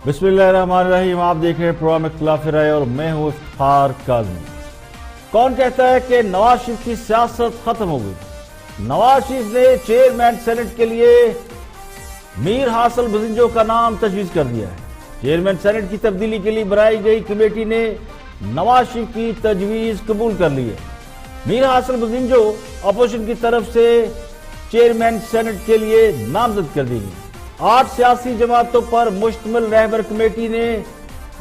بسم اللہ الرحمن الرحیم. آپ دیکھ رہے ہیں پروگرام اختلاف رائے اور میں ہوں افتخار کاظمی. کون کہتا ہے کہ نواز شریف کی سیاست ختم ہو گئی؟ نواز شریف نے چیئرمین سینٹ کے لیے میر حاصل بزنجو کا نام تجویز کر دیا ہے. چیئرمین سینٹ کی تبدیلی کے لیے بنائی گئی کمیٹی نے نواز شریف کی تجویز قبول کر لی ہے. میر حاصل بزنجو اپوزیشن کی طرف سے چیئرمین سینٹ کے لیے نامزد کر دی گئی. 8 سیاسی جماعتوں پر مشتمل رہبر کمیٹی نے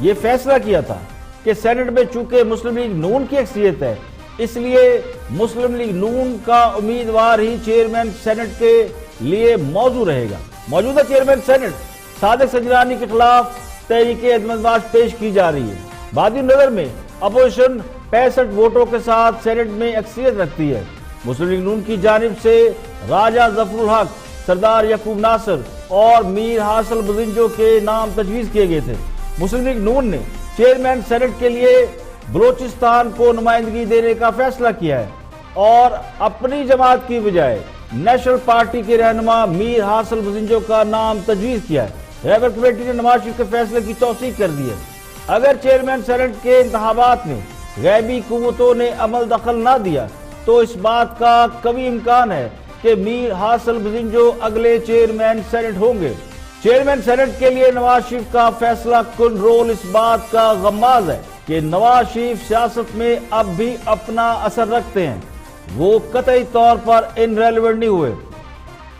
یہ فیصلہ کیا تھا کہ سینٹ میں چونکہ مسلم لیگ نون کی اکثریت ہے، اس لیے مسلم لیگ نون کا امیدوار ہی چیئرمین سینٹ کے لیے موزوں رہے گا. موجودہ چیئرمین سینٹ صادق سجرانی کے خلاف تحریک عدم برداشت پیش کی جا رہی ہے. بعدی نظر میں اپوزیشن 65 ووٹوں کے ساتھ سینٹ میں اکثریت رکھتی ہے. مسلم لیگ نون کی جانب سے راجہ ظفر الحق، سردار یعقوب ناصر اور میر حاصل بزنجو کے نام تجویز کیے گئے تھے. مسلم لیگ نون نے چیئرمین سینٹ کے لیے بلوچستان کو نمائندگی دینے کا فیصلہ کیا ہے اور اپنی جماعت کی بجائے نیشنل پارٹی کے رہنما میر حاصل بزنجو کا نام تجویز کیا ہے. رہبر کمیٹی نے نواز شریف کے فیصلے کی توثیق کر دی ہے. اگر چیئرمین سینٹ کے انتخابات میں غیبی قوتوں نے عمل دخل نہ دیا تو اس بات کا قوی امکان ہے کہ میر حاصل بزنجو اگلے چیئرمین سینٹ ہوں گے. چیئرمین سینٹ کے لیے نواز شریف کا فیصلہ کن رول اس بات کا غماز ہے کہ نواز شریف سیاست میں اب بھی اپنا اثر رکھتے ہیں. وہ قطعی طور پر انریلیونٹ نہیں ہوئے.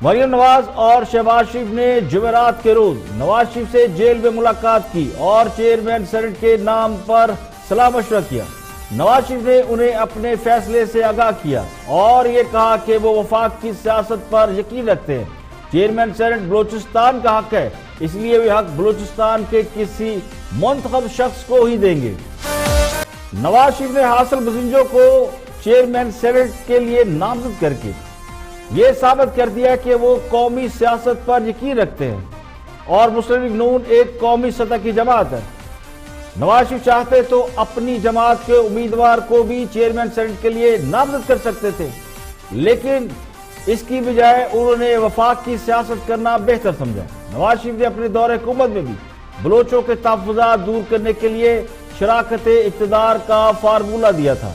مریم نواز اور شہباز شریف نے جمعرات کے روز نواز شریف سے جیل میں ملاقات کی اور چیئرمین سینٹ کے نام پر صلاح مشورہ کیا. نواز شریف نے انہیں اپنے فیصلے سے آگاہ کیا اور یہ کہا کہ وہ وفاق کی سیاست پر یقین رکھتے ہیں. چیئرمین سینٹ بلوچستان کا حق ہے، اس لیے وہ حق بلوچستان کے کسی منتخب شخص کو ہی دیں گے. نواز شریف نے حاصل بزنجو کو چیئرمین سینٹ کے لیے نامزد کر کے یہ ثابت کر دیا کہ وہ قومی سیاست پر یقین رکھتے ہیں اور مسلم لیگ نون ایک قومی سطح کی جماعت ہے. نواز شریف چاہتے تو اپنی جماعت کے امیدوار کو بھی چیئرمین سینٹ کے لیے نامزد کر سکتے تھے، لیکن اس کی بجائے انہوں نے وفاق کی سیاست کرنا بہتر سمجھا. نواز شریف نے اپنے دور حکومت میں بھی بلوچوں کے تحفظات دور کرنے کے لیے شراکت اقتدار کا فارمولہ دیا تھا.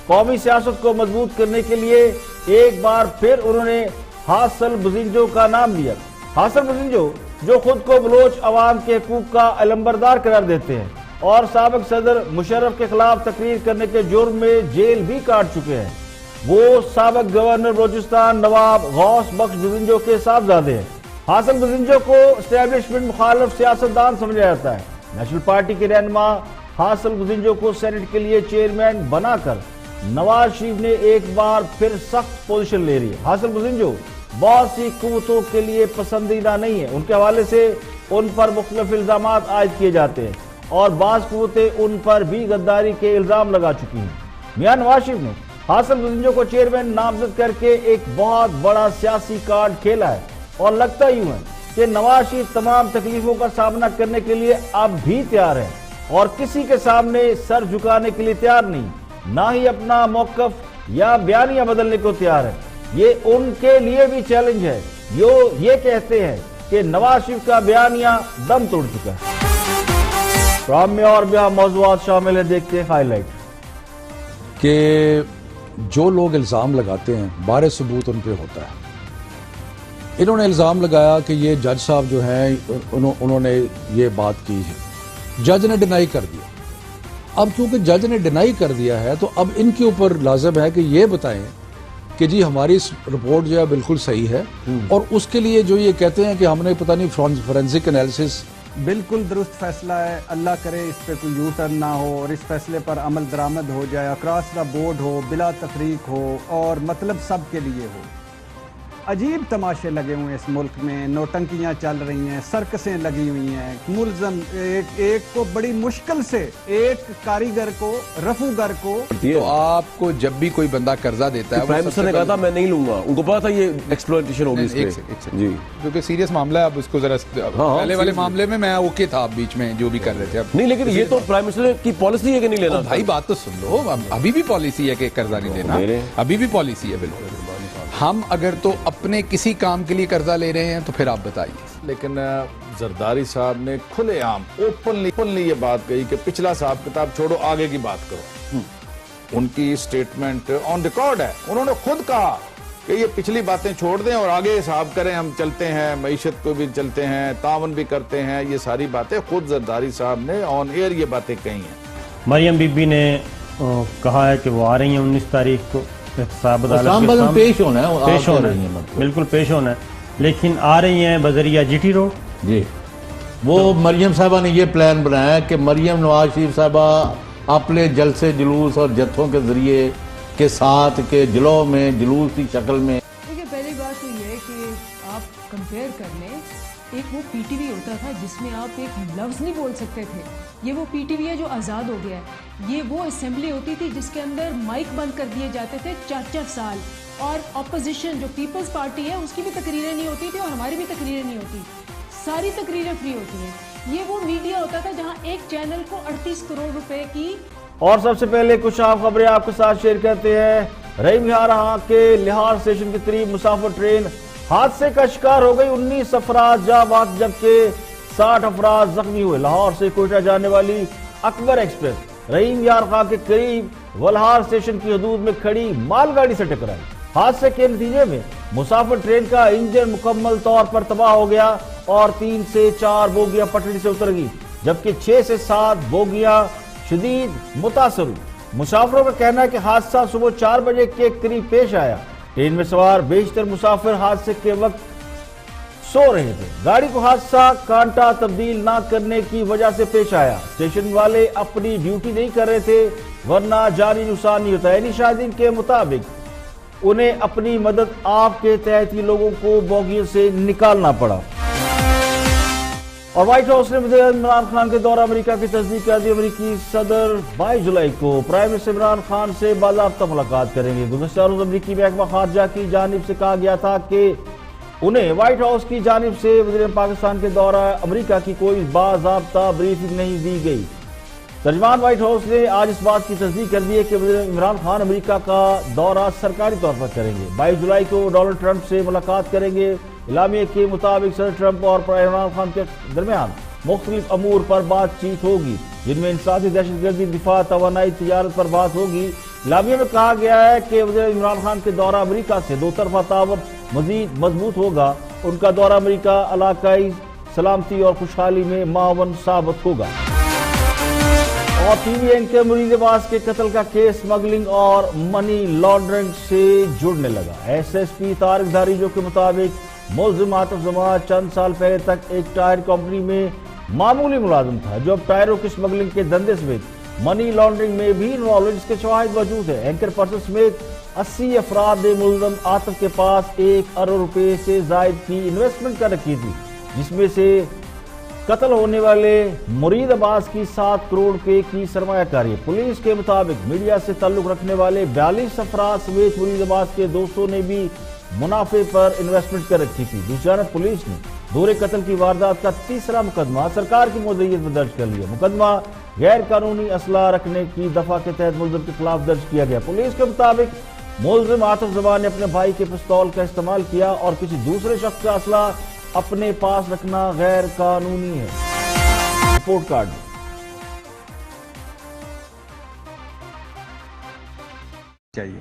قومی سیاست کو مضبوط کرنے کے لیے ایک بار پھر انہوں نے حاصل بزنجو کا نام لیا. حاصل بزنجو جو خود کو بلوچ عوام کے حقوق کا علمبردار قرار دیتے ہیں اور سابق صدر مشرف کے خلاف تقریر کرنے کے جرم میں جیل بھی کاٹ چکے ہیں. وہ سابق گورنر بلوچستان نواب غوث بخش بزنجو کے صاحبزادے ہیں. حاصل بزنجو کو اسٹیبلشمنٹ مخالف سیاستدان سمجھا جاتا ہے. نیشنل پارٹی کے رہنما حاصل بزنجو کو سینٹ کے لیے چیئرمین بنا کر نواز شریف نے ایک بار پھر سخت پوزیشن لے رہی ہے. حاصل بزنجو بہت سی قوتوں کے لیے پسندیدہ نہیں ہے. ان کے حوالے سے ان پر مختلف الزامات عائد کیے جاتے ہیں اور بعض قوتیں ان پر بھی غداری کے الزام لگا چکی ہیں. میاں نواز شریف نے حاصل بزنجو کو چیئرمین نامزد کر کے ایک بہت بڑا سیاسی کارڈ کھیلا ہے اور لگتا یوں ہے کہ نواز شریف تمام تکلیفوں کا سامنا کرنے کے لیے اب بھی تیار ہے اور کسی کے سامنے سر جھکانے کے لیے تیار نہیں، نہ ہی اپنا موقف یا بیانیہ بدلنے کو تیار ہے. یہ ان کے لیے بھی چیلنج ہے جو یہ کہتے ہیں کہ نواز شریف کا بیانیہ دم توڑ چکا ہے. پروگرام میں اور بھی موضوعات شامل ہیں، دیکھتے ہیں ہائی لائٹ. کہ جو لوگ الزام لگاتے ہیں بارے ثبوت ان پہ ہوتا ہے. انہوں نے الزام لگایا کہ یہ جج صاحب جو ہیں انہوں نے یہ بات کی ہے، جج نے ڈینائی کر دیا. اب کیونکہ جج نے ڈینائی کر دیا ہے تو اب ان کے اوپر لازم ہے کہ یہ بتائیں کہ جی ہماری رپورٹ جو ہے بالکل صحیح ہے، اور اس کے لیے جو یہ کہتے ہیں کہ ہم نے پتہ نہیں فورینسک انالیسس بالکل درست فیصلہ ہے. اللہ کرے اس پہ کوئی یو ٹرن نہ ہو اور اس فیصلے پر عمل درآمد ہو جائے، اکراس دا بورڈ ہو، بلا تفریق ہو اور مطلب سب کے لیے ہو. عجیب تماشے لگے ہوئے ہیں اس ملک میں، نوٹنکیاں چل رہی ہیں، سرکسیں لگی ہوئی ہیں. ملزم ایک کو بڑی مشکل سے ایک کاریگر کو رفوگر کو تو آپ کو جب بھی کوئی بندہ قرضہ دیتا ہے، پرائم منسٹر نے کہا تھا میں نہیں لوں گا، ان کو پتا تھا یہ ایکسپلوئٹیشن ہوگی اس پہ. جی کیونکہ سیریس معاملہ ہے. اب اس کو ذرا پہلے والے معاملے میں اوکے تھا بیچ میں جو بھی کر رہے تھے. نہیں لیکن یہ تو پرائم منسٹر کی پالیسی ہے کہ نہیں لینا. بھائی بات تو سن لو، ابھی بھی پالیسی ہے کہ قرضہ نہیں دینا، ابھی بھی پالیسی ہے. بالکل ہم اگر تو اپنے کسی کام کے لیے قرضہ لے رہے ہیں تو پھر آپ بتائیے. لیکن زرداری صاحب نے کھلے عام اوپنلی یہ بات کہی کہ پچھلا حساب کتاب چھوڑو آگے کی بات کرو. ان کی سٹیٹمنٹ آن ریکارڈ ہے, انہوں نے خود کہا کہ یہ پچھلی باتیں چھوڑ دیں اور آگے حساب کریں, ہم چلتے ہیں, معیشت کو بھی چلتے ہیں, تعاون بھی کرتے ہیں. یہ ساری باتیں خود زرداری صاحب نے آن ایئر یہ باتیں کہی ہیں. مریم بی بی نے کہا ہے کہ وہ آ رہی ہیں 19 تاریخ کو احتساب عدالت کے سامنے پیش ہونا ہے, پیش ہونا ہے, بالکل پیش ہونا ہے, لیکن آ رہی ہیں بذریعہ جی ٹی روڈ. جی وہ مریم صاحبہ نے یہ پلان بنایا کہ مریم نواز شریف صاحبہ اپنے جلسے جلوس اور جتھوں کے ذریعے کے ساتھ کے جلو میں جلوس کی شکل میں. دیکھیے پہلی بات تو یہ ہے کہ آپ کمپیئر کر لیں, ایک وہ پی ٹی وی ہوتا تھا جس میں آپ ایک لفظ نہیں بول سکتے تھے, یہ وہ پی ٹی وی ہے جو آزاد ہو گیا ہے. یہ وہ اسمبلی ہوتی تھی جس کے اندر مائک بند کر دیے جاتے تھے 4 سال, اور اپوزیشن جو پیپلز پارٹی ہے اس کی بھی تقریریں نہیں ہوتی تھی اور ہماری بھی تقریریں نہیں ہوتی, ساری تقریریں فری ہوتی ہیں. یہ وہ میڈیا ہوتا تھا جہاں ایک چینل کو 38 کروڑ روپے کی. اور سب سے پہلے کچھ عام خبریں آپ کے ساتھ شیئر کرتے ہیں. رحیم یارہاں کے لہار اسٹیشن کے قریب مسافر ٹرین حادثے کا شکار ہو گئی, 19 افراد جاں بحق جبکہ 60 افراد زخمی ہوئے. لاہور سے کوئٹہ جانے والی اکبر ایکسپریس رحیم یارہاں کے قریب ولہار اسٹیشن کی حدود میں کھڑی مال گاڑی سے ٹکرائی. حادثے کے نتیجے میں مسافر ٹرین کا انجن مکمل طور پر تباہ ہو گیا اور 3 سے 4 بوگیاں پٹری سے اتر گئی, جبکہ 6 سے 7 بوگیاں شدید متاثر ہوئی. مسافروں کا کہنا ہے کہ حادثہ صبح 4 بجے کے قریب پیش آیا. ٹرین میں سوار بیشتر مسافر حادثے کے وقت سو رہے تھے. گاڑی کو حادثہ کانٹا تبدیل نہ کرنے کی وجہ سے پیش آیا. اسٹیشن والے اپنی ڈیوٹی نہیں کر رہے تھے ورنہ جانی نقصان نہیں ہوتا. یعنی شاہدین کے مطابق انہیں اپنی مدد آپ کے تحت ہی لوگوں کو بوگیوں سے نکالنا پڑا. اور وائٹ ہاؤس نے وزیر عمران خان کے دورہ امریکہ کی تصدیق کر دی. امریکی صدر 22 جولائی کو پرائم منسٹر عمران خان سے باضابطہ ملاقات کریں گے. گزشتہ روز امریکی محکمہ خارجہ کی جانب سے کہا گیا تھا کہ انہیں وائٹ ہاؤس کی جانب سے وزیر پاکستان کے دورہ امریکہ کی کوئی باضابطہ بریفنگ نہیں دی گئی. ترجمان وائٹ ہاؤس نے آج اس بات کی تصدیق کر دی ہے کہ وزیر عمران خان امریکہ کا دورہ سرکاری طور پر کریں گے. 22 جولائی کو ڈونلڈ ٹرمپ سے ملاقات کریں گے. اعلامیے کے مطابق صدر ٹرمپ اور عمران خان کے درمیان مختلف امور پر بات چیت ہوگی, جن میں انسدادی, دہشت گردی, دفاع, توانائی, تجارت پر بات ہوگی. اعلامیے میں کہا گیا ہے کہ وزیر عمران خان کے دورہ امریکہ سے 2 طرفہ تعاون مزید مضبوط ہوگا. ان کا دورہ امریکہ علاقائی سلامتی اور خوشحالی میں معاون ثابت ہوگا. اور ٹی وی اینکر مرید عباس کے قتل کا کیس اسمگلنگ اور منی لانڈرنگ سے جڑنے لگا. S S P Tariq Dharejo کے مطابق ملزم عاطف زمان چند سال پہلے تک ایک ٹائر کمپنی میں معمولی ملازم تھا, جو اب ٹائروں کی اسمگلنگ کے دھندے سمیت منی لانڈرنگ میں بھی انوالو ہے, جس کے شواہد موجود ہیں. اینکر پرسن سمیت 80 افراد نے ملزم عاطف کے پاس 1 ارب روپے سے زائد کی انویسٹمنٹ کر رکھی تھی, جس میں سے قتل ہونے والے مرید عباس کی 7 کروڑ روپے کی سرمایہ کاری. پولیس کے مطابق میڈیا سے تعلق رکھنے والے 42 افراد سمیت مرید عباس کے دوستوں نے بھی منافع پر انویسٹمنٹ کر رکھی تھی. دوسری جانب پولیس نے دور قتل کی واردات کا تیسرا مقدمہ سرکار کی مدعیت میں درج کر لیا. مقدمہ غیر قانونی اسلحہ رکھنے کی دفعہ کے تحت ملزم کے خلاف درج کیا گیا. پولیس کے مطابق ملزم عاطف زمان نے اپنے بھائی کے پستول کا استعمال کیا اور کسی دوسرے شخص کا اسلحہ اپنے پاس رکھنا غیر قانونی ہے. رپورٹ کارڈ چاہیے.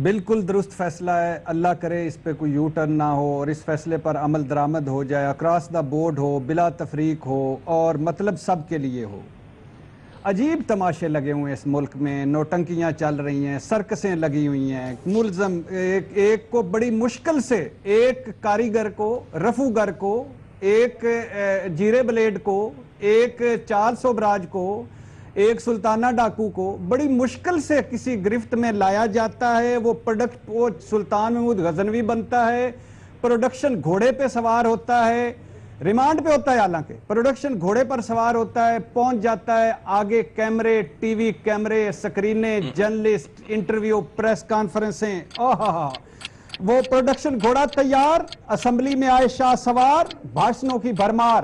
بالکل درست فیصلہ ہے, اللہ کرے اس پہ کوئی یو ٹرن نہ ہو اور اس فیصلے پر عمل درآمد ہو جائے, اکراس دا بورڈ ہو, بلا تفریق ہو اور مطلب سب کے لیے ہو. عجیب تماشے لگے ہوئے ہیں اس ملک میں, نوٹنکیاں چل رہی ہیں, سرکسیں لگی ہوئی ہیں. ملزم ایک کو بڑی مشکل سے, ایک کاریگر کو, رفوگر کو, ایک جیرے بلیڈ کو, ایک چال سوبراج کو, ایک سلطانہ ڈاکو کو بڑی مشکل سے کسی گرفت میں لایا جاتا ہے. وہ سلطان محمود غزنوی بنتا ہے, پروڈکشن گھوڑے پہ سوار ہوتا ہے, ریمانڈ پہ ہوتا ہے, حالانکہ پروڈکشن گھوڑے پر سوار ہوتا ہے, پہنچ جاتا ہے, آگے کیمرے, ٹی وی کیمرے, سکرینیں, جرنلسٹ, انٹرویو, پریس کانفرنسیں. وہ پروڈکشن گھوڑا تیار, اسمبلی میں آئے شاہ سوار, بھاشنوں کی بھرمار.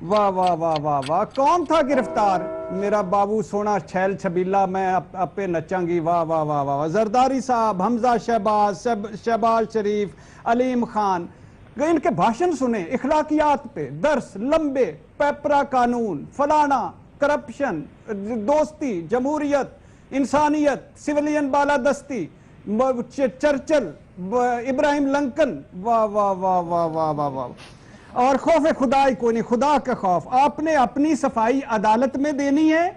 واہ واہ واہ واہ واہ, کون تھا گرفتار؟ میرا بابو سونا چھیل چھبیلا, میں اب پہ نچاں گی. واہ واہ واہ واہ. زرداری صاحب, حمزہ شہباز, شہباز شریف, علیم خان, ان کے بھاشن سنیں اخلاقیات پہ، درس لمبے، پیپرا قانون، فلانا، کرپشن، دوستی، جمہوریت، انسانیت، سویلین بالادستی، چرچل، ابراہیم لنکن، واہ واہ واہ واہ واہ واہ واہ، اور خوف خدا ہی کوئی نہیں، خدا کا خوف۔ آپ نے اپنی صفائی عدالت میں دینی ہے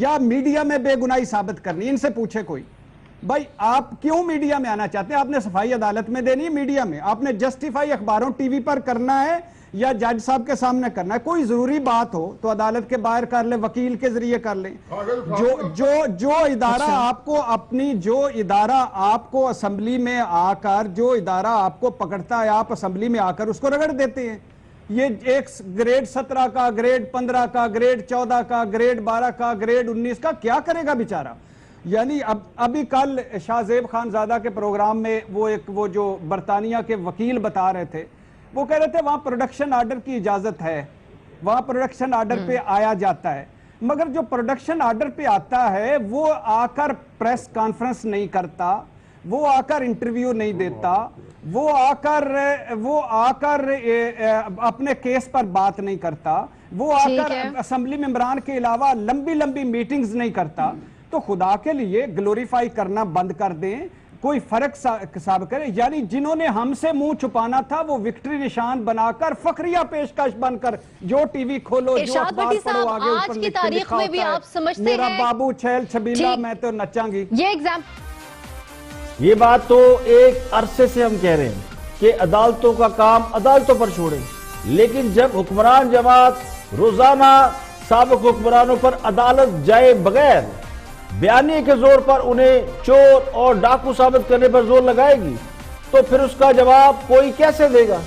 یا میڈیا میں بے گناہی ثابت کرنی؟ ان سے پوچھے کوئی بھائی آپ کیوں میڈیا میں آنا چاہتے ہیں؟ آپ نے صفائی عدالت میں دینی ہے میڈیا میں؟ آپ نے جسٹیفائی اخباروں ٹی وی پر کرنا ہے یا جج صاحب کے سامنے کرنا ہے؟ کوئی ضروری بات ہو تو عدالت کے باہر کر لیں، وکیل کے ذریعے کر لیں۔ جو ادارہ آپ کو جو ادارہ آپ کو اسمبلی میں آ کر، جو ادارہ آپ کو پکڑتا ہے، آپ اسمبلی میں آ کر اس کو رگڑ دیتے ہیں۔ یہ ایک گریڈ 17 کا، گریڈ 15 کا، گریڈ 14 کا، گریڈ 12 کا، گریڈ 19 کا کیا کرے گا بیچارہ؟ یعنی ابھی کل شاہ زیب خان زادہ کے پروگرام میں وہ جو برطانیہ کے وکیل بتا رہے تھے، وہ کہہ رہے تھے وہاں پروڈکشن آرڈر کی اجازت ہے، وہاں پروڈکشن آرڈر پہ آیا جاتا ہے، مگر جو پروڈکشن آرڈر پہ آتا ہے وہ آ کر پریس کانفرنس نہیں کرتا، وہ آ کر انٹرویو نہیں دیتا، وہ آ کر اپنے کیس پر بات نہیں کرتا، وہ آ کر اسمبلی ممبران کے علاوہ لمبی لمبی میٹنگز نہیں کرتا۔ تو خدا کے لیے گلوریفائی کرنا بند کر دیں، کوئی فرق ثابت کرے۔ یعنی جنہوں نے ہم سے منہ چھپانا تھا وہ وکٹری نشان بنا کر، فخریہ پیشکش بن کر، جو ٹی وی کھولو، جو اخبار پڑھو، آگے اوپر لکھ کے لکھا ہوتا ہے میرا بابو چھیل چھبیلا میں تو نچاں گی۔ یہ بات تو ایک عرصے سے ہم کہہ رہے ہیں کہ عدالتوں کا کام عدالتوں پر چھوڑیں، لیکن جب حکمران جماعت روزانہ سابق حکمرانوں پر عدالت جائے بغیر بیانیے کے زور پر انہیں چور اور ڈاکو ثابت کرنے پر زور لگائے گی تو پھر اس کا جواب کوئی کیسے دے گا؟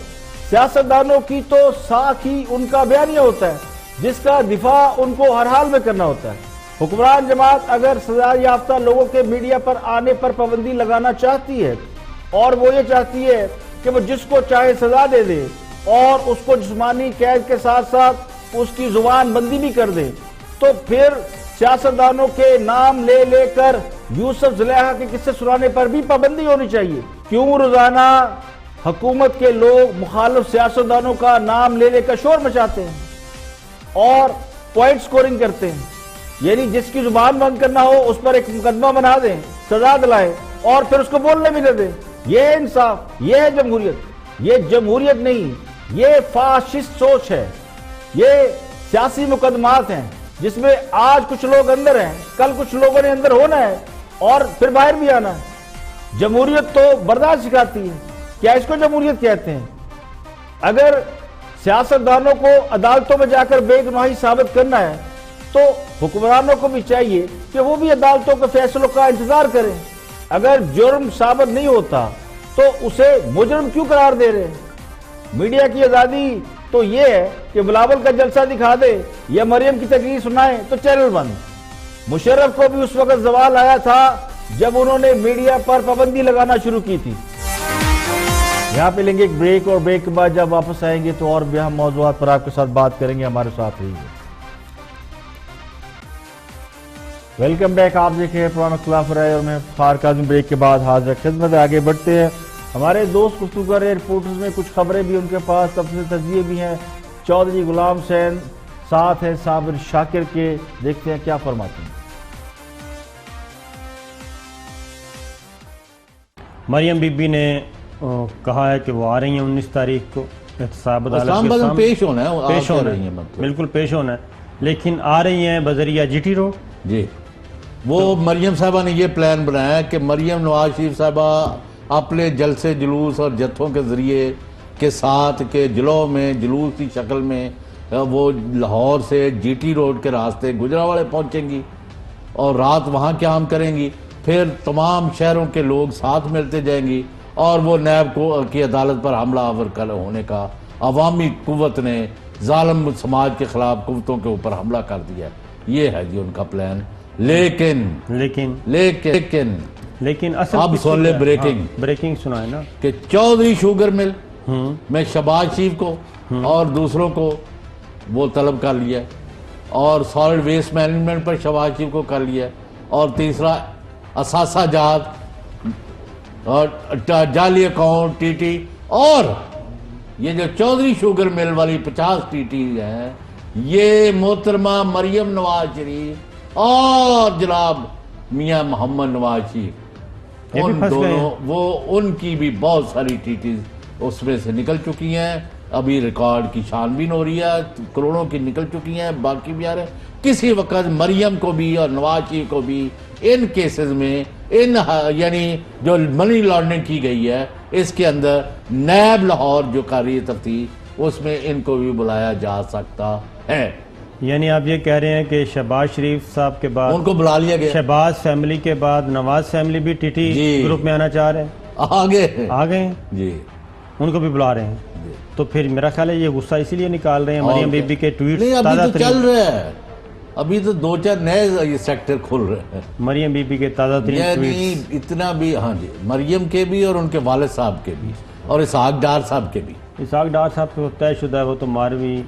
سیاستدانوں کی تو ساکھ ہی ان کا بیانیہ ہوتا ہے جس کا دفاع ان کو ہر حال میں کرنا ہوتا ہے۔ حکمران جماعت اگر سزا یافتہ لوگوں کے میڈیا پر آنے پر پابندی لگانا چاہتی ہے اور وہ یہ چاہتی ہے کہ وہ جس کو چاہے سزا دے دے اور اس کو جسمانی قید کے ساتھ ساتھ اس کی زبان بندی بھی کر دے، تو پھر سیاستدانوں کے نام لے لے کر یوسف زلیخا کے قصے سنانے پر بھی پابندی ہونی چاہیے۔ کیوں روزانہ حکومت کے لوگ مخالف سیاستدانوں کا نام لے لے کر شور مچاتے ہیں اور پوائنٹ سکورنگ کرتے ہیں؟ یعنی جس کی زبان بند کرنا ہو اس پر ایک مقدمہ بنا دیں، سزا دلائیں اور پھر اس کو بولنے بھی نہ دیں۔ یہ ہے انصاف، یہ ہے جمہوریت۔ یہ جمہوریت نہیں، یہ فاشسٹ سوچ ہے، یہ سیاسی مقدمات ہیں جس میں آج کچھ لوگ اندر ہیں، کل کچھ لوگوں نے اندر ہونا ہے اور پھر باہر بھی آنا ہے۔ جمہوریت تو برداشت سکھاتی ہے، کیا اس کو جمہوریت کہتے ہیں؟ اگر سیاستدانوں کو عدالتوں میں جا کر بے گناہی ثابت کرنا ہے تو حکمرانوں کو بھی چاہیے کہ وہ بھی عدالتوں کے فیصلوں کا انتظار کریں۔ اگر جرم ثابت نہیں ہوتا تو اسے مجرم کیوں قرار دے رہے ہیں؟ میڈیا کی آزادی تو یہ ہے کہ بلاول کا جلسہ دکھا دے یا مریم کی تقریر سنائیں تو چینل بند۔ مشرف کو بھی اس وقت زوال آیا تھا جب انہوں نے میڈیا پر پابندی لگانا شروع کی تھی۔ یہاں پہ لیں گے ایک بریک، اور بریک کے بعد جب واپس آئیں گے تو اور بھی ہم موضوعات پر آپ کے ساتھ بات کریں گے، ہمارے ساتھ رہیے۔ ویلکم بیک، آپ دیکھ رہے ہیں پروگرام اختلاف رائے اور میں افتخار کاظمی۔ بریک کے بعد حاضر خدمت، آگے بڑھتے ہیں۔ ہمارے دوست گفتگو کر رہے ہیں، رپورٹرز میں کچھ خبریں بھی ان کے پاس، تفصیل تجزیے بھی ہیں۔ چودھری غلام حسین ساتھ ہیں صابر شاکر کے، دیکھتے ہیں کیا فرماتے ہیں۔ مریم بی بی نے کہا ہے کہ وہ آ رہی ہیں 19 تاریخ کو احتساب عدالت کے سامنے پیش ہونا ہے، پیش ہونا ہے، بالکل پیش ہونا ہے، لیکن آ رہی ہیں بذریعہ جی ٹی روڈ۔ جی، وہ مریم صاحبہ نے یہ پلان بنایا کہ مریم نواز شریف صاحبہ اپنے جلسے جلوس اور جتھوں کے ذریعے کے ساتھ کے جلوں میں جلوس کی شکل میں وہ لاہور سے جی ٹی روڈ کے راستے گجرانوالے پہنچیں گی اور رات وہاں قیام کریں گی، پھر تمام شہروں کے لوگ ساتھ ملتے جائیں گی اور وہ نیب کی عدالت پر حملہ آور ہونے کا عوامی قوت نے ظالم سماج کے خلاف قوتوں کے اوپر حملہ کر دیا۔ یہ ہے جی ان کا پلان۔ لیکن اب سن لے بریکنگ سنائے نا کہ چودھری شوگر مل میں شہباز شریف کو اور دوسروں کو وہ طلب کر لیا، اور سالڈ ویسٹ مینجمنٹ پر شہباز شریف کو کر لیا، اور تیسرا اثاثہ جات اور جعلی اکاؤنٹ ٹی ٹی اور یہ جو چودھری شوگر مل والی 50 ٹی ہے، یہ محترمہ مریم نواز شریف اور جناب میاں محمد نواز شریف، ان دونوں ان کی بھی بہت ساری ٹیٹیز اس میں سے نکل چکی ہیں. ابھی ریکارڈ کی چھانبین ہو رہی ہے، کروڑوں کی نکل چکی ہیں، باقی بھی آ رہے ہیں. کسی وقت مریم کو بھی اور نواز شریف کو بھی ان کیسز میں یعنی جو منی لانڈرنگ کی گئی ہے اس کے اندر نیب لاہور جو کر رہی ہے تفتیش، اس میں ان کو بھی بلایا جا سکتا ہے. یعنی آپ یہ کہہ رہے ہیں کہ شہباز شریف صاحب کے بعد ان کو بلا لیا گیا، شہباز فیملی کے بعد نواز فیملی بھی ٹی ٹی گروپ میں آنا چاہ رہے ہیں، آ گئے ہیں جی، ان کو بھی بلا رہے ہیں. تو پھر میرا خیال ہے یہ غصہ اسی لیے نکال رہے ہیں مریم بی بی کے ٹویٹ. نہیں ابھی تو چل رہا ہے، ابھی تو 2-4 نئے یہ سیکٹر کھل رہے ہیں. مریم بی بی کے تازہ ترین یعنی اتنا بھی، ہاں جی، مریم کے بھی اور ان کے والد صاحب کے بھی اور اسحاق ڈار صاحب کے بھی. اسحاق ڈار صاحب کو طے شدہ ہے، وہ تو ماروی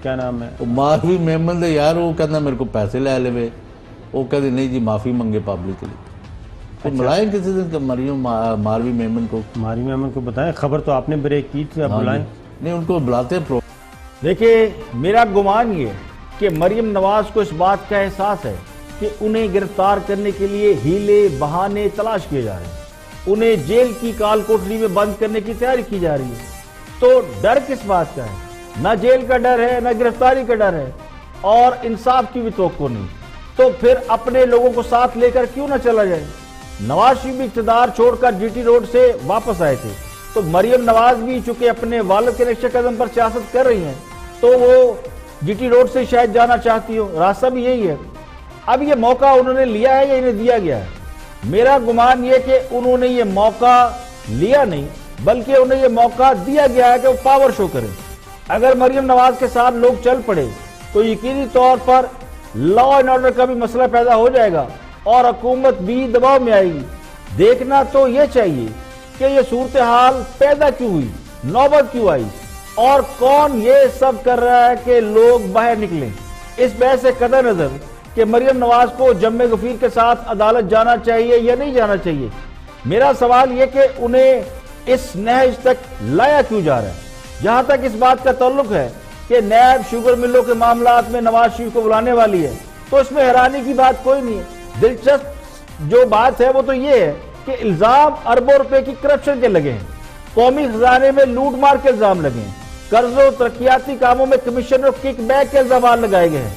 کیا نام ہے، ماروی میمن دے یار، وہ کہنا میرے کو پیسے لے لے، وہ کہتے نہیں جی معافی منگے پبلکلی. تو ملائیں کسی دن کہ مریم ماروی میمن کو، ماروی میمن کو بتائیں، خبر تو آپ نے بریک کی تھی، آپ بلائیں. نہیں ان کو بلاتے ہیں. دیکھیں میرا گمان یہ کہ مریم نواز کو اس بات کا احساس ہے کہ انہیں گرفتار کرنے کے لیے ہیلے بہانے تلاش کیے جا رہے ہیں، انہیں جیل کی کال کوٹری میں بند کرنے کی تیاری کی جا رہی ہے. تو ڈر کس بات کا ہے؟ نہ جیل کا ڈر ہے، نہ گرفتاری کا ڈر ہے، اور انصاف کی بھی توقع نہیں. تو پھر اپنے لوگوں کو ساتھ لے کر کیوں نہ چلا جائے؟ نواز شریف بھی اقتدار چھوڑ کر جی ٹی روڈ سے واپس آئے تھے، تو مریم نواز بھی چونکہ اپنے والد کے نقش قدم پر سیاست کر رہی ہیں تو وہ جی ٹی روڈ سے شاید جانا چاہتی ہو، راستہ بھی یہی ہے. اب یہ موقع انہوں نے لیا ہے یا انہیں دیا گیا ہے؟ میرا گمان یہ کہ انہوں نے یہ موقع لیا نہیں بلکہ انہیں یہ موقع دیا گیا ہے کہ وہ پاور شو کریں. اگر مریم نواز کے ساتھ لوگ چل پڑے تو یقینی طور پر لا اینڈ آرڈر کا بھی مسئلہ پیدا ہو جائے گا اور حکومت بھی دباؤ میں آئے گی. دیکھنا تو یہ چاہیے کہ یہ صورتحال پیدا کیوں ہوئی، نوبت کیوں آئی، اور کون یہ سب کر رہا ہے کہ لوگ باہر نکلیں. اس بحث سے قطع نظر کہ مریم نواز کو جم غفیر کے ساتھ عدالت جانا چاہیے یا نہیں جانا چاہیے، میرا سوال یہ کہ انہیں اس نہج تک لایا کیوں جا رہا ہے. جہاں تک اس بات کا تعلق ہے کہ نیب شوگر ملوں کے معاملات میں نواز شریف کو بلانے والی ہے تو اس میں حیرانی کی بات کوئی نہیں ہے. دلچسپ جو بات ہے وہ تو یہ ہے کہ الزام اربوں روپے کی کرپشن کے لگے ہیں، قومی خزانے میں لوٹ مار کے الزام لگے ہیں، قرض و ترقیاتی کاموں میں کمیشن اور کک بیک کے الزامات لگائے گئے ہیں.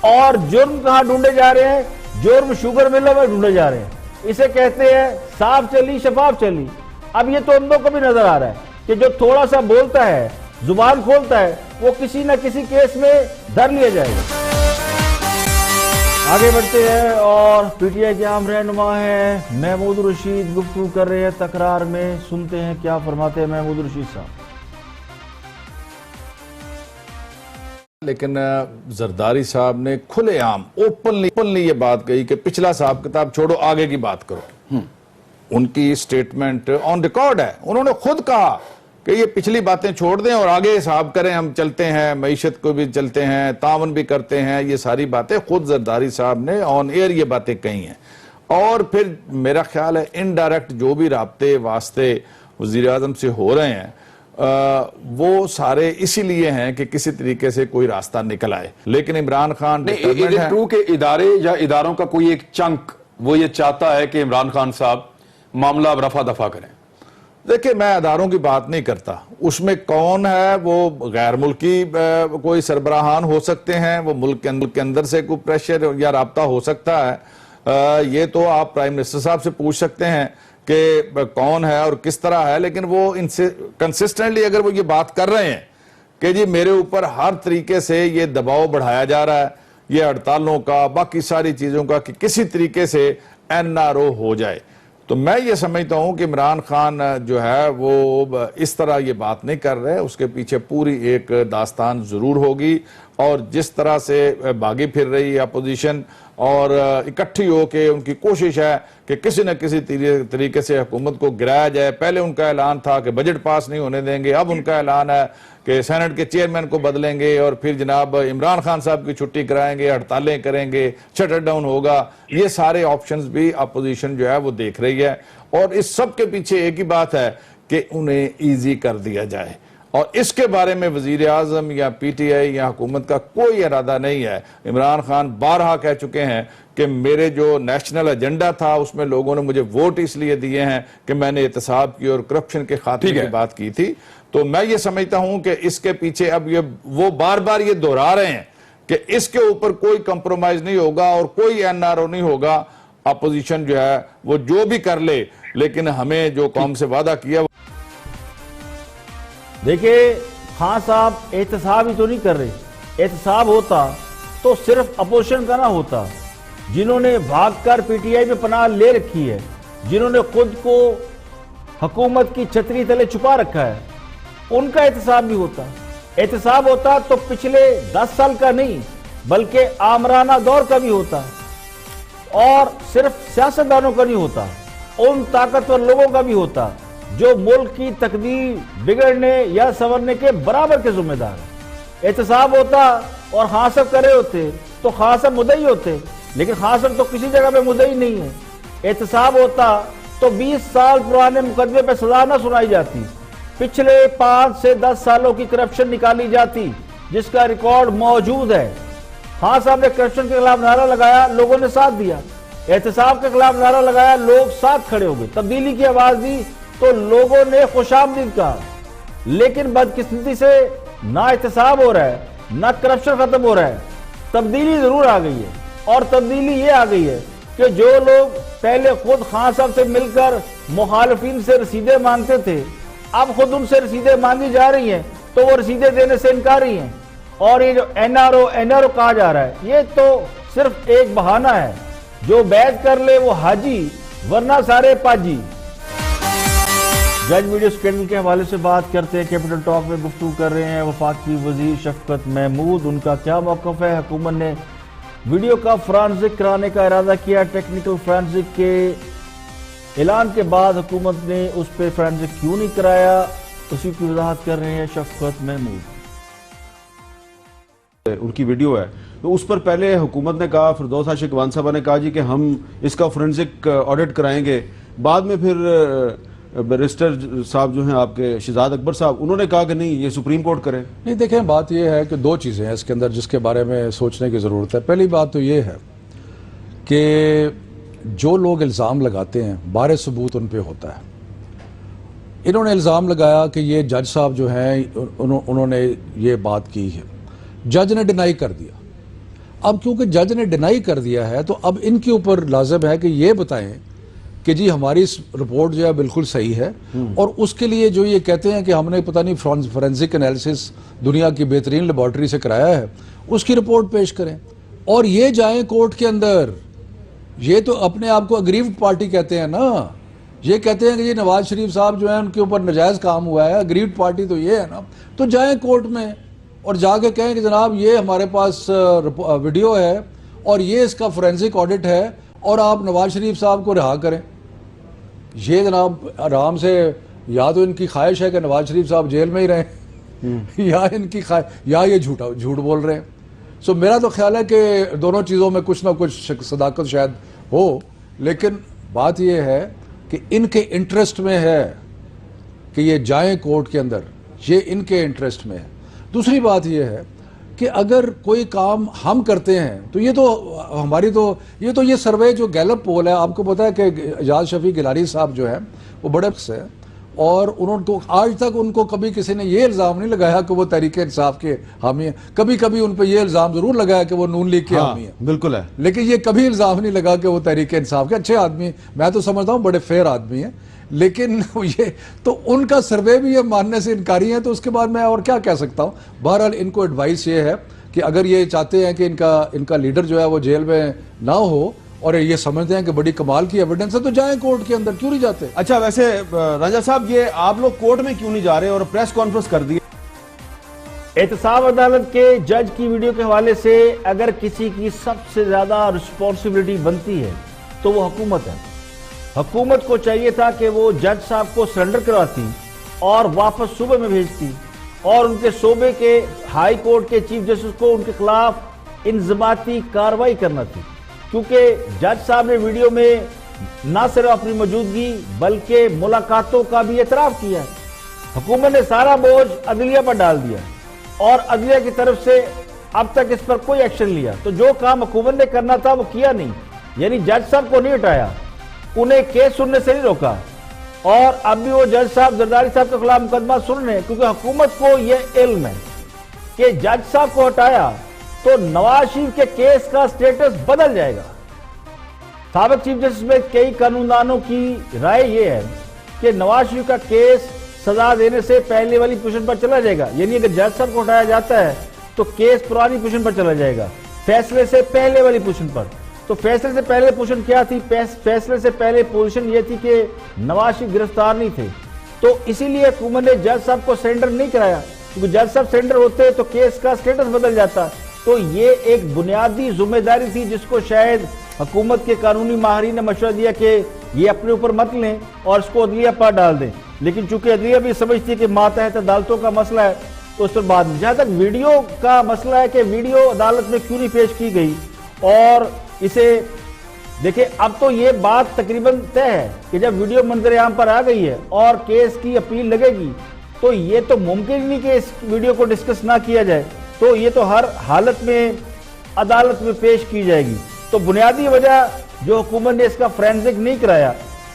اور جرم کہاں ڈھونڈے جا رہے ہیں؟ جرم شوگر ملوں میں ڈھونڈے جا رہے ہیں. اسے کہتے ہیں صاف چلی شفاف چلی. اب یہ تو اندوں کو بھی نظر آ رہا ہے کہ جو تھوڑا سا بولتا ہے، زبان کھولتا ہے، وہ کسی نہ کسی کیس میں دھر لیا جائے گا. آگے بڑھتے ہیں اور پی ٹی آئی کے عام رہنما ہیں محمود رشید گفتگو کر رہے ہیں تکرار میں. سنتے ہیں کیا فرماتے ہیں محمود رشید صاحب. لیکن زرداری صاحب نے کھلے عام اوپنلی یہ بات کہی کہ پچھلا حساب کتاب چھوڑو، آگے کی بات کرو. ان کی سٹیٹمنٹ آن ریکارڈ ہے، انہوں نے خود کہا کہ یہ پچھلی باتیں چھوڑ دیں اور آگے حساب کریں، ہم چلتے ہیں، معیشت کو بھی چلتے ہیں، تعاون بھی کرتے ہیں. یہ ساری باتیں خود زرداری صاحب نے آن ایئر یہ باتیں کہی ہیں. اور پھر میرا خیال ہے انڈائریکٹ جو بھی رابطے واسطے وزیر اعظم سے ہو رہے ہیں وہ سارے اسی لیے ہیں کہ کسی طریقے سے کوئی راستہ نکل آئے. لیکن عمران خان ٹرو کہ ادارے یا اداروں کا کوئی ایک چنک وہ یہ چاہتا ہے کہ عمران خان صاحب معاملہ اب رفع دفع کریں. دیکھیں میں اداروں کی بات نہیں کرتا، اس میں کون ہے، وہ غیر ملکی کوئی سربراہان ہو سکتے ہیں، وہ ملک کے اندر سے کوئی پریشر یا رابطہ ہو سکتا ہے. یہ تو آپ پرائم منسٹر صاحب سے پوچھ سکتے ہیں کہ کون ہے اور کس طرح ہے. لیکن وہ ان سے کنسسٹنٹلی اگر وہ یہ بات کر رہے ہیں کہ جی میرے اوپر ہر طریقے سے یہ دباؤ بڑھایا جا رہا ہے، یہ ہڑتالوں کا، باقی ساری چیزوں کا، کہ کسی طریقے سے این آر او ہو جائے، تو میں یہ سمجھتا ہوں کہ عمران خان جو ہے وہ اس طرح یہ بات نہیں کر رہے. اس کے پیچھے پوری ایک داستان ضرور ہوگی، اور جس طرح سے باغی پھر رہی ہے اپوزیشن اور اکٹھی ہو کے ان کی کوشش ہے کہ کسی نہ کسی طریقے سے حکومت کو گرایا جائے. پہلے ان کا اعلان تھا کہ بجٹ پاس نہیں ہونے دیں گے، اب ان کا اعلان ہے کہ سینٹ کے چیئرمین کو بدلیں گے اور پھر جناب عمران خان صاحب کی چھٹی کرائیں گے، ہڑتالیں کریں گے، شٹر ڈاؤن ہوگا. یہ سارے آپشنز بھی اپوزیشن جو ہے وہ دیکھ رہی ہے، اور اس سب کے پیچھے ایک ہی بات ہے کہ انہیں ایزی کر دیا جائے. اور اس کے بارے میں وزیر اعظم یا پی ٹی آئی یا حکومت کا کوئی ارادہ نہیں ہے. عمران خان بارہا کہہ چکے ہیں کہ میرے جو نیشنل ایجنڈا تھا اس میں لوگوں نے مجھے ووٹ اس لیے دیے ہیں کہ میں نے احتساب کی اور کرپشن کے خاتمے کی بات کی تھی. تو میں یہ سمجھتا ہوں کہ اس کے پیچھے اب وہ بار بار یہ دہرا رہے ہیں کہ اس کے اوپر کوئی کمپرومائز نہیں ہوگا اور کوئی این آر او نہیں ہوگا. اپوزیشن جو ہے وہ جو بھی کر لے, لیکن ہمیں جو قوم سے وعدہ کیا. دیکھیں خان صاحب احتساب ہی تو نہیں کر رہے. احتساب ہوتا تو صرف اپوزیشن کا نہ ہوتا. جنہوں نے بھاگ کر پی ٹی آئی میں پناہ لے رکھی ہے, جنہوں نے خود کو حکومت کی چھتری تلے چھپا رکھا ہے, ان کا احتساب بھی ہوتا. احتساب ہوتا تو پچھلے 10 سال کا نہیں بلکہ آمرانہ دور کا بھی ہوتا, اور صرف سیاستدانوں کا نہیں ہوتا, ان طاقتور لوگوں کا بھی ہوتا جو ملک کی تقدیر بگڑنے یا سنورنے کے برابر کے ذمہ دار ہیں. احتساب ہوتا اور خان صاحب کرے ہوتے تو خان صاحب مدعی ہوتے, لیکن خان صاحب تو کسی جگہ پہ مدعی نہیں ہے. احتساب ہوتا تو 20 سال پرانے مقدمے پہ سزا نہ سنائی جاتی, پچھلے 5 سے 10 سالوں کی کرپشن نکالی جاتی جس کا ریکارڈ موجود ہے. خان صاحب نے کرپشن کے خلاف نعرہ لگایا, لوگوں نے ساتھ دیا. احتساب کے خلاف نعرہ لگایا, لوگ ساتھ کھڑے ہو گئے. تبدیلی کی آواز دی تو لوگوں نے خوش آمدید کہا. لیکن بدقسمتی سے نہ احتساب ہو رہا ہے نہ کرپشن ختم ہو رہا ہے. تبدیلی ضرور آ گئی ہے, اور تبدیلی یہ آ گئی ہے کہ جو لوگ پہلے خود خان صاحب سے مل کر مخالفین سے رسیدیں مانگتے تھے, اب خود ان سے رسیدیں مانگی جا رہی ہیں تو وہ رسیدیں دینے سے انکاری ہیں. اور یہ جو این آر او کہا جا رہا ہے, یہ تو صرف ایک بہانہ ہے. جو بیعت کر لے وہ حاجی, ورنہ سارے پاجی. جج ویڈیو سکینڈل کے حوالے سے بات کرتے ہیں. کیپٹل ٹاک میں گفتگو کر رہے ہیں وفاقی وزیر شفقت محمود. ان کا کیا موقف ہے؟ حکومت نے ویڈیو کا فرانزک کرانے کا ارادہ کیا. ٹیکنیکل فرانزک کے اعلان کے بعد حکومت نے اس پہ فرانزک کیوں نہیں کرایا, اسی کی وضاحت کر رہے ہیں شفقت محمود. ان کی ویڈیو ہے تو اس پر پہلے حکومت نے کہا, فردوس عاشق وان صاحبہ نے کہا جی کہ ہم اس کا فورنزک آڈٹ کرائیں گے. بعد میں پھر بیرسٹر صاحب جو ہیں آپ کے شہزاد اکبر صاحب, انہوں نے کہا کہ نہیں یہ سپریم کورٹ کرے. نہیں دیکھیں, بات یہ ہے کہ 2 چیزیں ہیں اس کے اندر جس کے بارے میں سوچنے کی ضرورت ہے. پہلی بات تو یہ ہے کہ جو لوگ الزام لگاتے ہیں بارے ثبوت ان پہ ہوتا ہے. انہوں نے الزام لگایا کہ یہ جج صاحب جو ہیں انہوں نے یہ بات کی ہے, جج نے ڈینائی کر دیا. اب کیونکہ جج نے ڈینائی کر دیا ہے تو اب ان کے اوپر لازم ہے کہ یہ بتائیں کہ جی ہماری رپورٹ جو ہے بالکل صحیح ہے, اور اس کے لیے جو یہ کہتے ہیں کہ ہم نے پتہ نہیں فورنزک انالیسس دنیا کی بہترین لیبارٹری سے کرایا ہے, اس کی رپورٹ پیش کریں اور یہ جائیں کورٹ کے اندر. یہ تو اپنے آپ کو اگریوڈ پارٹی کہتے ہیں نا, یہ کہتے ہیں کہ یہ نواز شریف صاحب جو ہیں ان کے اوپر ناجائز کام ہوا ہے. اگریوڈ پارٹی تو یہ ہے نا, تو جائیں کورٹ میں اور جا کے کہیں کہ جناب یہ ہمارے پاس ویڈیو ہے اور یہ اس کا فورنزک آڈٹ ہے اور آپ نواز شریف صاحب کو رہا کریں. یہ جناب آرام سے, یا تو ان کی خواہش ہے کہ نواز شریف صاحب جیل میں ہی رہیں یا ان کی یا یہ جھوٹ بول رہے ہیں. سو میرا تو خیال ہے کہ دونوں چیزوں میں کچھ نہ کچھ صداقت شاید ہو, لیکن بات یہ ہے کہ ان کے انٹرسٹ میں ہے کہ یہ جائیں کورٹ کے اندر, یہ ان کے انٹرسٹ میں ہے. دوسری بات یہ ہے کہ اگر کوئی کام ہم کرتے ہیں تو یہ تو ہماری تو یہ سروے جو گیلپ پول ہے, آپ کو پتہ ہے کہ اعجاز شفیق گیلانی صاحب جو ہیں وہ بڑے سے, اور انہوں کو آج تک ان کو کبھی کسی نے یہ الزام نہیں لگایا کہ وہ تحریک انصاف کے حامی ہیں. کبھی کبھی ان پہ یہ الزام ضرور لگایا کہ وہ نون لیگ کے حامی ہیں, بالکل ہے, لیکن یہ کبھی الزام نہیں لگا کہ وہ تحریک انصاف کے اچھے آدمی ہیں. میں تو سمجھتا ہوں بڑے فیئر آدمی ہیں, لیکن یہ تو ان کا سروے بھی یہ ماننے سے انکاری ہے. تو اس کے بعد میں اور کیا کہہ سکتا ہوں. بہرحال ان کو ایڈوائس یہ ہے کہ اگر یہ چاہتے ہیں کہ ان کا لیڈر جو ہے وہ جیل میں نہ ہو اور یہ سمجھتے ہیں کہ بڑی کمال کی ایویڈنس ہے تو جائیں کورٹ کے اندر, کیوں نہیں جاتے؟ اچھا ویسے رانجھا صاحب یہ آپ لوگ کورٹ میں کیوں نہیں جا رہے اور پریس کانفرنس کر دی؟ احتساب عدالت کے جج کی ویڈیو کے حوالے سے اگر کسی کی سب سے زیادہ رسپانسبلٹی بنتی ہے تو وہ حکومت ہے. حکومت کو چاہیے تھا کہ وہ جج صاحب کو سرنڈر کرواتی اور واپس صوبے میں بھیجتی, اور ان کے صوبے کے ہائی کورٹ کے چیف جسٹس کو ان کے خلاف انضباطی کارروائی کرنا تھی. کیونکہ جج صاحب نے ویڈیو میں نہ صرف اپنی موجودگی بلکہ ملاقاتوں کا بھی اعتراف کیا ہے. حکومت نے سارا بوجھ عدلیہ پر ڈال دیا اور عدلیہ کی طرف سے اب تک اس پر کوئی ایکشن لیا. تو جو کام حکومت نے کرنا تھا وہ کیا نہیں. یعنی جج صاحب کو نہیں ہٹایا, انہیں کیس سننے سے نہیں روکا, اور اب بھی وہ جج صاحب زرداری صاحب کے خلاف مقدمہ سن رہے ہیں, کیونکہ حکومت کو یہ علم ہے کہ جج صاحب کو ہٹایا تو نواز شریف کے کیس کا سٹیٹس بدل جائے گا. سابق چیف جسٹس میں کئی قانوندانوں کی رائے یہ ہے کہ نواز شریف کا کیس سزا دینے سے پہلے والی پوزیشن پر چلا جائے گا. یعنی اگر جج صاحب کو ہٹایا جاتا ہے تو کیس پرانی پوزیشن پر چلا جائے گا, فیصلے سے پہلے والی پوزیشن پر. تو فیصلے سے پہلے پوزیشن کیا تھی؟ فیصلے سے پہلے پوزیشن یہ تھی کہ نواز شریف گرفتار نہیں تھے, تو اسی لیے حکومت نے جج صاحب کو سرنڈر نہیں کرایا, کیونکہ جج صاحب سرنڈر ہوتے تو کیس کا سٹیٹس بدل جاتا. تو یہ ایک بنیادی ذمہ داری تھی جس کو شاید حکومت کے قانونی ماہرین نے مشورہ دیا کہ یہ اپنے اوپر مت لیں اور اس کو عدلیہ پر ڈال دیں. لیکن چونکہ عدلیہ بھی سمجھتی ہے کہ ماتحت عدالتوں کا مسئلہ ہے تو اس پر بعد میں. جہاں تک ویڈیو کا مسئلہ ہے کہ ویڈیو عدالت میں کیوں نہیں پیش کی گئی, اور اسے دیکھیں اب تو یہ بات تقریباً طے ہے کہ جب ویڈیو منظر عام پر آ گئی ہے اور کیس کی اپیل لگے گی تو یہ تو ممکن نہیں کہ اس ویڈیو کو ڈسکس نہ کیا جائے, تو یہ تو ہر حالت میں عدالت میں پیش کی جائے گی. تو بنیادی وجہ جو حکومت نے اس کا فرینزک نہیں کرایا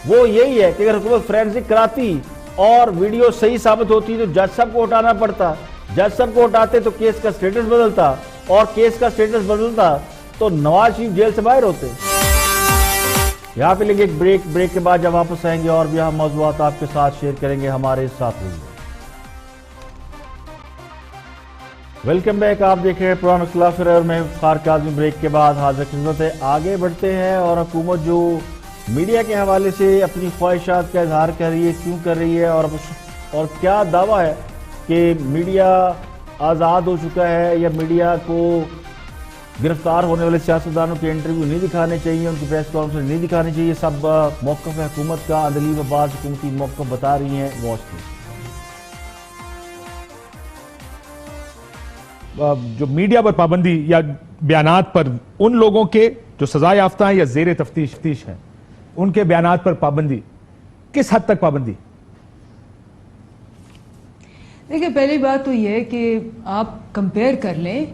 وہ یہی ہے کہ اگر حکومت فرینزک کراتی اور ویڈیو صحیح ثابت ہوتی تو جج صاحب کو ہٹانا پڑتا, جج صاحب کو ہٹاتے تو کیس کا سٹیٹس بدلتا, اور کیس کا سٹیٹس بدلتا تو نواز شریف جیل سے باہر ہوتے. یہاں پہ لیں گے ایک بریک کے بعد جب واپس آئیں گے اور بھی ہم موضوعات آپ کے ساتھ شیئر کریں گے, ہمارے ساتھ رہیے. ویلکم بیک, آپ دیکھ رہے ہیں پروگرام اختلاف رائے اور میں افتخار کاظمی. بریک کے بعد حاضر خدمت ہے, آگے بڑھتے ہیں. اور حکومت جو میڈیا کے حوالے سے اپنی خواہشات کا اظہار کر رہی ہے, کیوں کر رہی ہے, اور کیا دعویٰ ہے کہ میڈیا آزاد ہو چکا ہے یا میڈیا کو گرفتار ہونے والے سیاستدانوں کے انٹرویو نہیں دکھانے چاہیے, ان کی پریس کانفرنس نہیں دکھانی چاہیے. سب موقف ہے حکومت کا. عدلیب عباس حکومتی موقف بتا رہی ہیں, واچ کی. جو میڈیا پر پابندی یا بیانات پر ان لوگوں کے جو سزا یافتہ ہیں یا زیر تفتیش ہیں ان کے بیانات پر پابندی, کس حد تک پابندی؟ دیکھیں پہلی بات تو یہ ہے کہ آپ کمپیئر کر لیں,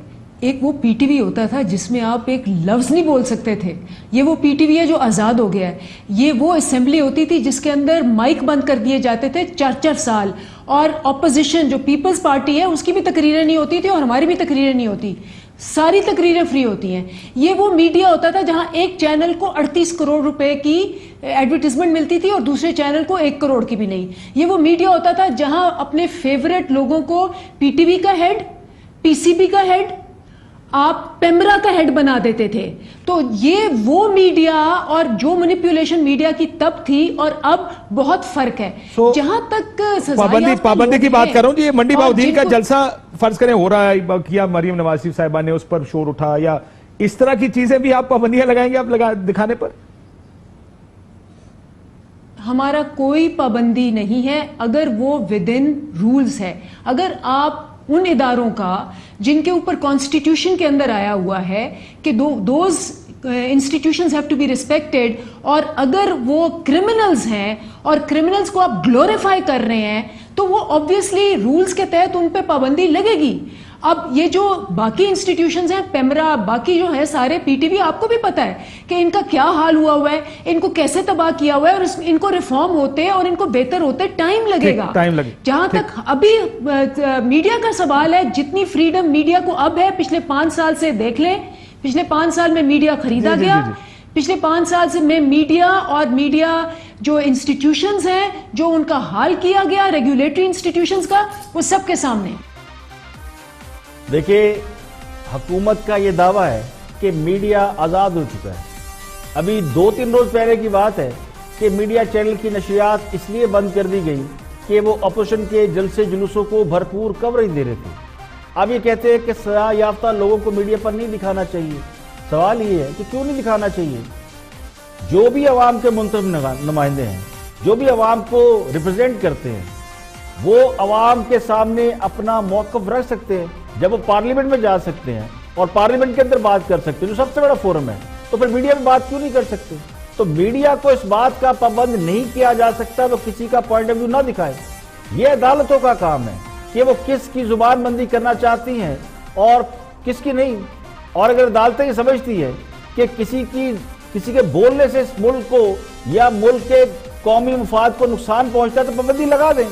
ایک وہ پی ٹی وی ہوتا تھا جس میں آپ ایک لفظ نہیں بول سکتے تھے, یہ وہ پی ٹی وی ہے جو آزاد ہو گیا ہے. یہ وہ اسمبلی ہوتی تھی جس کے اندر مائک بند کر دیے جاتے تھے 4 سال, اور اپوزیشن جو پیپلز پارٹی ہے اس کی بھی تقریریں نہیں ہوتی تھی اور ہماری بھی تقریریں نہیں ہوتی, ساری تقریریں فری ہوتی ہیں. یہ وہ میڈیا ہوتا تھا جہاں ایک چینل کو 38 کروڑ روپے کی ایڈورٹیزمنٹ ملتی تھی اور دوسرے چینل کو 1 کروڑ کی بھی نہیں. یہ وہ میڈیا ہوتا تھا جہاں اپنے فیورٹ لوگوں کو پی ٹی وی کا ہیڈ, پی سی بی کا ہیڈ, آپ پیمرا کا ہیڈ بنا دیتے تھے. تو یہ وہ میڈیا اور جو مینیپولیشن میڈیا کی تب تھی اور اب بہت فرق ہے. جہاں تک پابندی کی بات کر رہا ہوں, یہ منڈی بہاؤدین کا جلسہ فرض کریں ہو رہا ہے, کیا مریم نواز شریف صاحبہ نے اس پر شور اٹھا, یا اس طرح کی چیزیں بھی آپ پابندیاں لگائیں گے آپ دکھانے پر؟ ہمارا کوئی پابندی نہیں ہے اگر وہ ود ان رولز ہے. اگر آپ ان اداروں کا جن کے اوپر کانسٹیٹیوشن کے اندر آیا ہوا ہے کہ those institutions have to be respected, اور اگر وہ کرمنلز ہیں اور کرمنلز کو آپ گلوریفائی کر رہے ہیں تو وہ obviously رولز کے تحت ان پہ پابندی لگے گی. اب یہ جو باقی انسٹیٹیوشنز ہیں, پیمرا, باقی جو ہے سارے پی ٹی وی, آپ کو بھی پتا ہے کہ ان کا کیا حال ہوا ہے, ان کو کیسے تباہ کیا ہوا ہے, اور ان کو ریفارم ہوتے اور ان کو بہتر ہوتے ٹائم لگے گا. جہاں تک ابھی میڈیا کا سوال ہے, جتنی فریڈم میڈیا کو اب ہے, پچھلے 5 سال سے دیکھ لیں, پچھلے 5 سال میں میڈیا خریدا گیا, پچھلے 5 سال سے میں میڈیا اور میڈیا جو انسٹیٹیوشنز ہیں جو ان کا حال کیا گیا ریگولیٹری انسٹیٹیوشنز کا, وہ سب کے سامنے. دیکھیں حکومت کا یہ دعویٰ ہے کہ میڈیا آزاد ہو چکا ہے. ابھی 2-3 روز پہلے کی بات ہے کہ میڈیا چینل کی نشریات اس لیے بند کر دی گئی کہ وہ اپوزیشن کے جلسے جلوسوں کو بھرپور کوریج دے رہے تھے. اب یہ کہتے ہیں کہ سزا یافتہ لوگوں کو میڈیا پر نہیں دکھانا چاہیے. سوال یہ ہے کہ کیوں نہیں دکھانا چاہیے؟ جو بھی عوام کے منتخب نمائندے ہیں, جو بھی عوام کو ریپرزینٹ کرتے ہیں, وہ عوام کے سامنے اپنا موقف رکھ سکتے ہیں. جب وہ پارلیمنٹ میں جا سکتے ہیں اور پارلیمنٹ کے اندر بات کر سکتے ہیں, جو سب سے بڑا فورم ہے, تو پھر میڈیا میں بات کیوں نہیں کر سکتے؟ تو میڈیا کو اس بات کا پابند نہیں کیا جا سکتا تو کسی کا پوائنٹ آف ویو نہ دکھائے. یہ عدالتوں کا کام ہے کہ وہ کس کی زبان بندی کرنا چاہتی ہیں اور کس کی نہیں. اور اگر عدالتیں یہ سمجھتی ہے کہ کسی کے بولنے سے اس ملک کو یا ملک کے قومی مفاد کو نقصان پہنچتا ہے تو پابندی لگا دیں.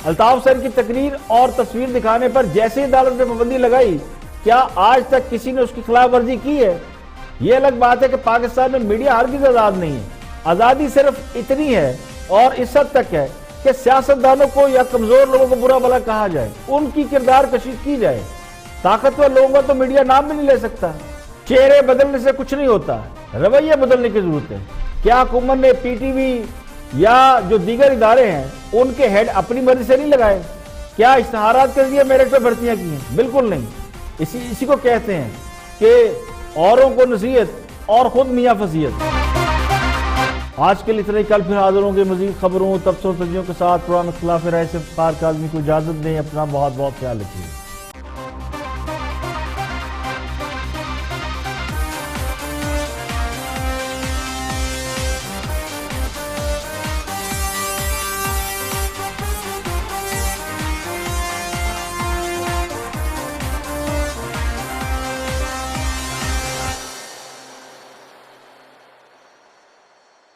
الطاف حسین کی تقریر اور تصویر دکھانے پر جیسے عدالت نے پابندی لگائی، کیا آج تک کسی نے اس کی خلاف ورزی کی ہے؟ یہ الگ بات ہے کہ پاکستان میں میڈیا ہرگز آزاد نہیں ہے. آزادی صرف اتنی ہے اور اس حد تک ہے کہ سیاستدانوں کو یا کمزور لوگوں کو برا بھلا کہا جائے، ان کی کردار کشی کی جائے. طاقتور لوگوں کا تو میڈیا نام بھی نہیں لے سکتا. چہرے بدلنے سے کچھ نہیں ہوتا، رویہ بدلنے کی ضرورت ہے. کیا حکومت نے پی ٹی وی یا جو دیگر ادارے ہیں ان کے ہیڈ اپنی مرضی سے نہیں لگائے؟ کیا اشتہارات کے ذریعے میرٹ پہ بھرتیاں کی ہیں؟ بالکل نہیں. اسی کو کہتے ہیں کہ اوروں کو نصیحت اور خود میاں فضیحت. آج کے لیے اتنا ہی. کل پھر حاضر ہوں گے مزید خبروں، تبصروں، تجزیوں کے ساتھ. پروگرام اختلاف رائے سے افتخار کاظمی کو اجازت دیں. اپنا بہت بہت خیال رکھیے.